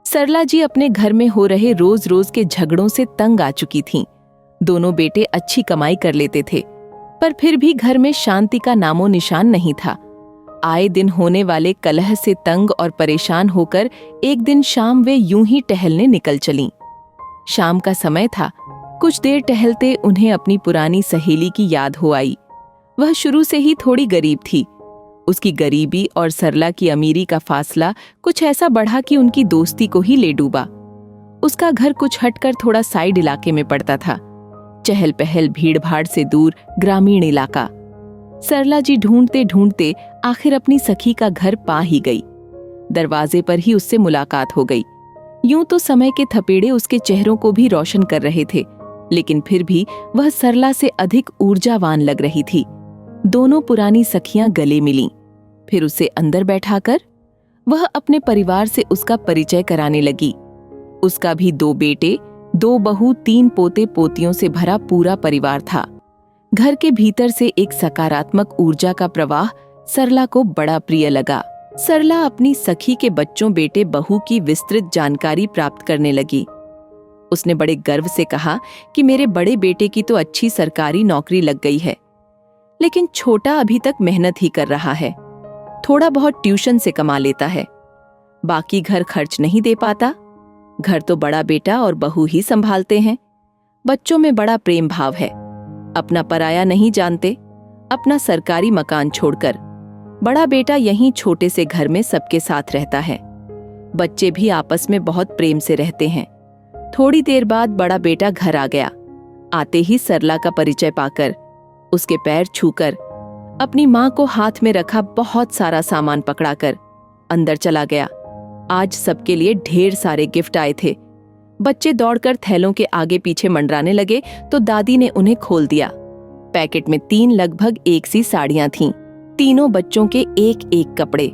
सरला जी अपने घर में हो रहे रोज रोज के झगड़ों से तंग आ चुकी थीं। दोनों बेटे अच्छी कमाई कर लेते थे, पर फिर भी घर में शांति का नामो निशान नहीं था। आए दिन होने वाले कलह से तंग और परेशान होकर एक दिन शाम वे यूं ही टहलने निकल चलीं। शाम का समय था। कुछ देर टहलते उन्हें अपनी पुरानी सहेली की याद हो आई। वह शुरू से ही थोड़ी गरीब थी। उसकी गरीबी और सरला की अमीरी का फासला कुछ ऐसा बढ़ा कि उनकी दोस्ती को ही ले डूबा। उसका घर कुछ हटकर थोड़ा साइड इलाके में पड़ता था, चहल पहल भीड़ भाड़ से दूर ग्रामीण इलाका। सरला जी ढूंढते ढूंढते आखिर अपनी सखी का घर पा ही गई। दरवाजे पर ही उससे मुलाकात हो गई। यूं तो समय के थपेड़े उसके चेहरों को भी रोशन कर रहे थे, लेकिन फिर भी वह सरला से अधिक ऊर्जावान लग रही थी। दोनों पुरानी सखियां गले मिलीं। फिर उसे अंदर बैठाकर वह अपने परिवार से उसका परिचय कराने लगी। उसका भी 2 बेटे, 2 बहू, 3 पोते पोतियों से भरा पूरा परिवार था। घर के भीतर से एक सकारात्मक ऊर्जा का प्रवाह सरला को बड़ा प्रिय लगा। सरला अपनी सखी के बच्चों बेटे बहू की विस्तृत जानकारी प्राप्त करने लगी। उसने बड़े गर्व से कहा कि मेरे बड़े बेटे की तो अच्छी सरकारी नौकरी लग गई है, लेकिन छोटा अभी तक मेहनत ही कर रहा है। थोड़ा बहुत ट्यूशन से कमा लेता है, बाकी घर खर्च नहीं दे पाता। घर तो बड़ा बेटा और बहू ही संभालते हैं। बच्चों में बड़ा प्रेम भाव है, अपना पराया नहीं जानते। अपना सरकारी मकान छोड़कर बड़ा बेटा यहीं छोटे से घर में सबके साथ रहता है। बच्चे भी आपस में बहुत प्रेम से रहते हैं। थोड़ी देर बाद बड़ा बेटा घर आ गया। आते ही सरला का परिचय पाकर, उसके पैर छूकर, अपनी माँ को हाथ में रखा बहुत सारा सामान पकड़ाकर अंदर चला गया। आज सबके लिए ढेर सारे गिफ्ट आए थे। बच्चे दौड़कर थैलों के आगे पीछे मंडराने लगे तो दादी ने उन्हें खोल दिया। पैकेट में 3 लगभग एक सी साड़ियां थीं। तीनों बच्चों के एक एक कपड़े।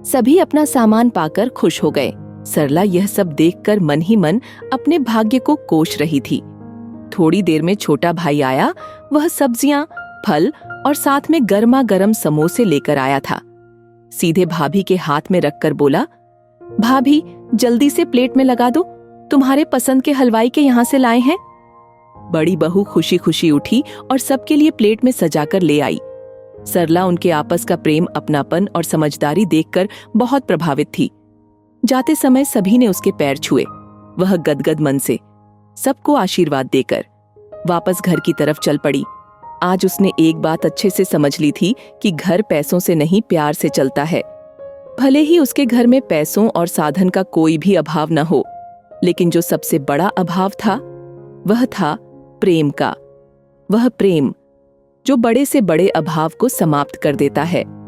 सभी अपना सामान पाकर खुश हो गए। सरला यह सब देखकर मन ही मन अपने भाग्य को कोस रही थी। थोड़ी देर में छोटा भाई आया। वह सब्जियां, फल और साथ में गर्मा गर्म समोसे लेकर आया था। सीधे भाभी के हाथ में रखकर बोला, भाभी जल्दी से प्लेट में लगा दो, तुम्हारे पसंद के हलवाई के यहाँ से लाए हैं। बड़ी बहू खुशी खुशी उठी और सबके लिए प्लेट में सजाकर ले आई। सरला उनके आपस का प्रेम, अपनापन और समझदारी देखकर बहुत प्रभावित थी। जाते समय सभी ने उसके पैर छुए। वह गदगद मन से सबको आशीर्वाद देकर वापस घर की तरफ चल पड़ी। आज उसने एक बात अच्छे से समझ ली थी कि घर पैसों से नहीं प्यार से चलता है। भले ही उसके घर में पैसों और साधन का कोई भी अभाव न हो, लेकिन जो सबसे बड़ा अभाव था वह था प्रेम का। वह प्रेम जो बड़े से बड़े अभाव को समाप्त कर देता है।